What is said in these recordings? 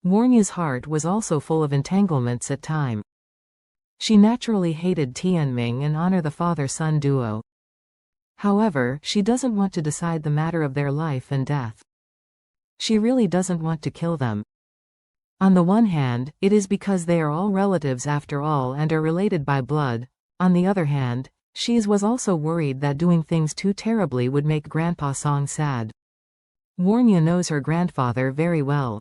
Warnya's heart was also full of entanglements at time. She naturally hated Tianming and honor the father-son duo. However, she doesn't want to decide the matter of their life and death. She really doesn't want to kill them. On the one hand, it is because they are all relatives after all and are related by blood. On the other hand, she was also worried that doing things too terribly would make Grandpa Song sad. Warnya knows her grandfather very well.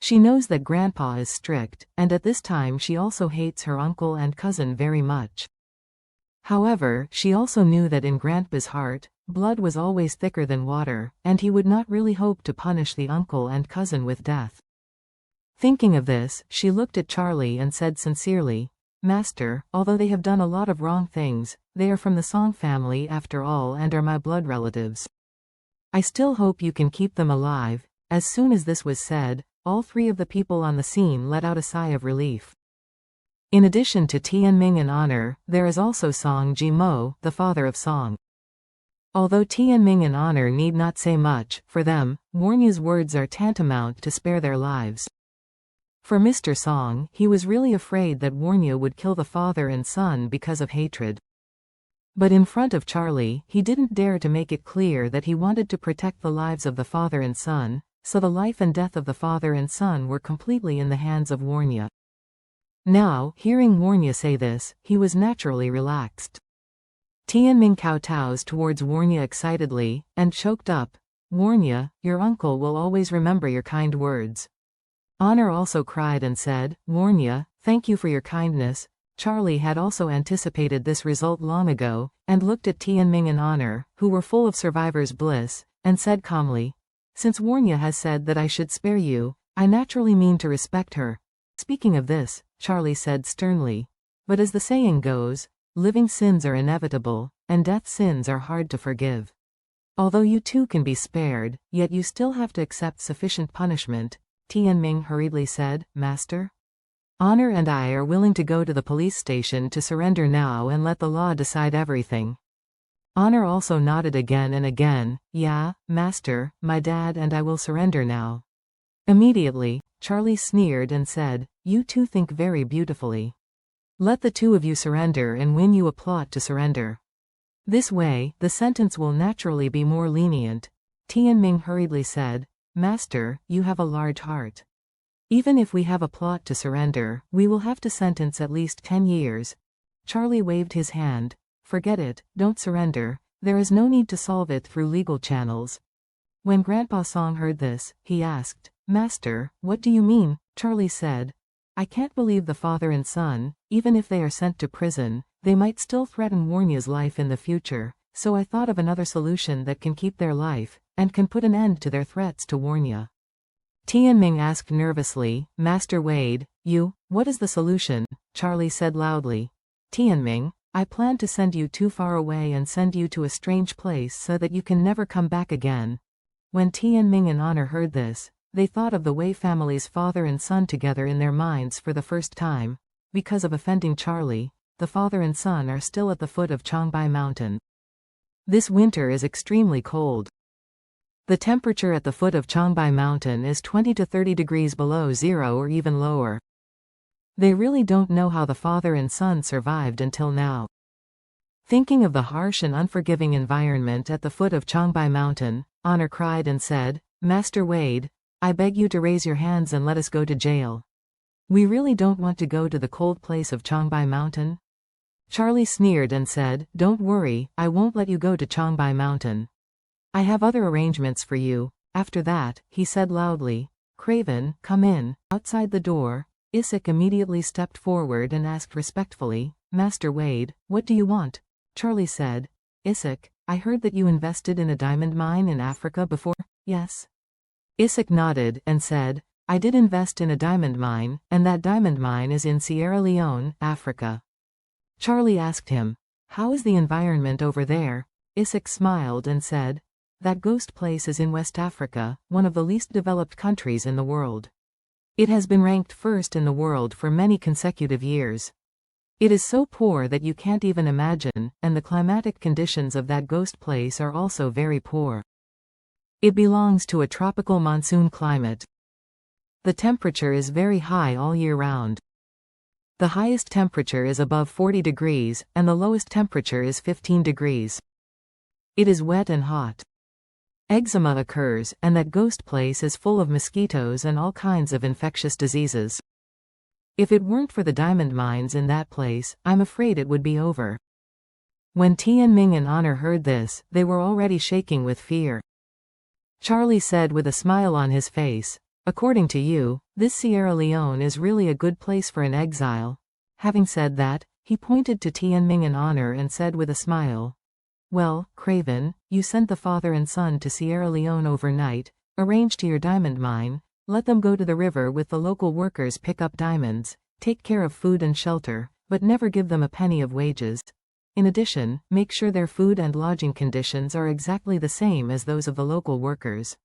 She knows that Grandpa is strict, and at this time she also hates her uncle and cousin very much. However, she also knew that in Grandpa's heart, blood was always thicker than water, and he would not really hope to punish the uncle and cousin with death. Thinking of this, she looked at Charlie and said sincerely, "Master, although they have done a lot of wrong things, they are from the Song family after all and are my blood relatives. I still hope you can keep them alive." As soon as this was said, all three of the people on the scene let out a sigh of relief. In addition to Tianming and Honor, there is also Song Jimo, the father of Song. Although Tianming and Honor need not say much, for them, Warnya's words are tantamount to spare their lives. For Mr. Song, he was really afraid that Warnya would kill the father and son because of hatred. But in front of Charlie, he didn't dare to make it clear that he wanted to protect the lives of the father and son, so the life and death of the father and son were completely in the hands of Warnya. Now, hearing Warnya say this, he was naturally relaxed. Tianming kowtows towards Warnya excitedly, and choked up. "Warnya, your uncle will always remember your kind words." Honor also cried and said, "Warnya, thank you for your kindness." Charlie had also anticipated this result long ago, and looked at Tianming and Honor, who were full of survivor's bliss, and said calmly, "Since Warnya has said that I should spare you, I naturally mean to respect her." Speaking of this, Charlie said sternly, "But as the saying goes, living sins are inevitable, and death sins are hard to forgive. Although you too can be spared, yet you still have to accept sufficient punishment." Tianming hurriedly said, "Master? Honor and I are willing to go to the police station to surrender now and let the law decide everything." Honor also nodded again and again, "Yeah, Master, my dad and I will surrender now." Immediately, Charlie sneered and said, "You two think very beautifully. Let the two of you surrender and win you a plot to surrender. This way, the sentence will naturally be more lenient." Tianming hurriedly said, "Master, you have a large heart. Even if we have a plot to surrender, we will have to sentence at least 10 years. Charlie waved his hand. "Forget it, don't surrender. There is no need to solve it through legal channels." When Grandpa Song heard this, he asked, "Master, what do you mean?" Charlie said, "I can't believe the father and son, even if they are sent to prison, they might still threaten Warnya's life in the future, so I thought of another solution that can keep their life, and can put an end to their threats to Warnya." Tianming asked nervously, "Master Wade, what is the solution?" Charlie said loudly, "Tianming, I plan to send you too far away and send you to a strange place so that you can never come back again." When Tianming and Honor heard this, they thought of the Wei family's father and son together in their minds for the first time. Because of offending Charlie, the father and son are still at the foot of Changbai Mountain. This winter is extremely cold. The temperature at the foot of Changbai Mountain is 20 to 30 degrees below zero or even lower. They really don't know how the father and son survived until now. Thinking of the harsh and unforgiving environment at the foot of Changbai Mountain, Honor cried and said, "Master Wade, I beg you to raise your hands and let us go to jail. We really don't want to go to the cold place of Changbai Mountain." Charlie sneered and said, "Don't worry, I won't let you go to Changbai Mountain. I have other arrangements for you." After that, he said loudly, "Craven, come in." Outside the door, Isaac immediately stepped forward and asked respectfully, "Master Wade, what do you want?" Charlie said, "Isaac, I heard that you invested in a diamond mine in Africa before." "Yes." Isaac nodded and said, "I did invest in a diamond mine, and that diamond mine is in Sierra Leone, Africa." Charlie asked him, "How is the environment over there?" Isaac smiled and said, "That ghost place is in West Africa, one of the least developed countries in the world. It has been ranked first in the world for many consecutive years. It is so poor that you can't even imagine, and the climatic conditions of that ghost place are also very poor. It belongs to a tropical monsoon climate. The temperature is very high all year round. The highest temperature is above 40 degrees, and the lowest temperature is 15 degrees. It is wet and hot. Eczema occurs, and that ghost place is full of mosquitoes and all kinds of infectious diseases. If it weren't for the diamond mines in that place, I'm afraid it would be over. When Tianming and Honor heard this, they were already shaking with fear. Charlie said with a smile on his face, "According to you, this Sierra Leone is really a good place for an exile." Having said that, he pointed to Tianming and Honor and said with a smile, "Well, Craven, you sent the father and son to Sierra Leone overnight, arrange to your diamond mine, let them go to the river with the local workers, pick up diamonds, take care of food and shelter, but never give them a penny of wages. In addition, make sure their food and lodging conditions are exactly the same as those of the local workers.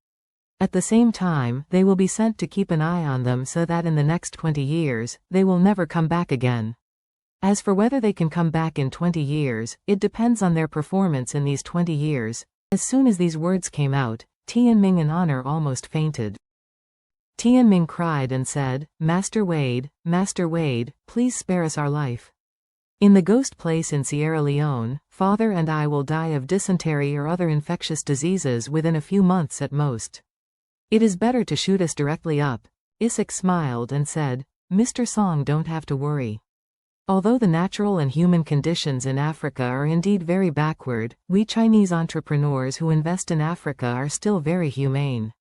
At the same time, they will be sent to keep an eye on them so that in the next 20 years, they will never come back again. As for whether they can come back in 20 years, it depends on their performance in these 20 years. As soon as these words came out, Tianming and Honor almost fainted. Tianming cried and said, Master Wade, please spare us our life. In the ghost place in Sierra Leone, father and I will die of dysentery or other infectious diseases within a few months at most. It is better to shoot us directly up. Isaac smiled and said, Mr. Song, don't have to worry. Although the natural and human conditions in Africa are indeed very backward, we Chinese entrepreneurs who invest in Africa are still very humane.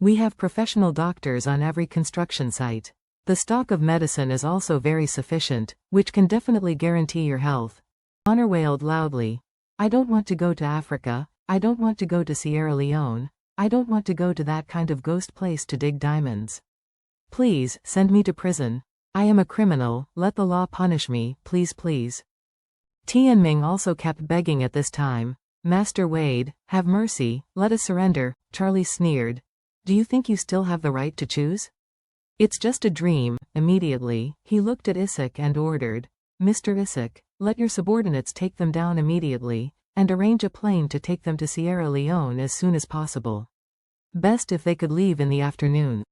We have professional doctors on every construction site. The stock of medicine is also very sufficient, which can definitely guarantee your health. Honor wailed loudly. I don't want to go to Africa, I don't want to go to Sierra Leone, I don't want to go to that kind of ghost place to dig diamonds. Please, send me to prison. I am a criminal, let the law punish me, please. Tianming also kept begging at this time. Master Wade, have mercy, let us surrender. Charlie sneered. Do you think you still have the right to choose? It's just a dream. Immediately, he looked at Isaac and ordered, Mr. Isaac, let your subordinates take them down immediately, and arrange a plane to take them to Sierra Leone as soon as possible. Best if they could leave in the afternoon.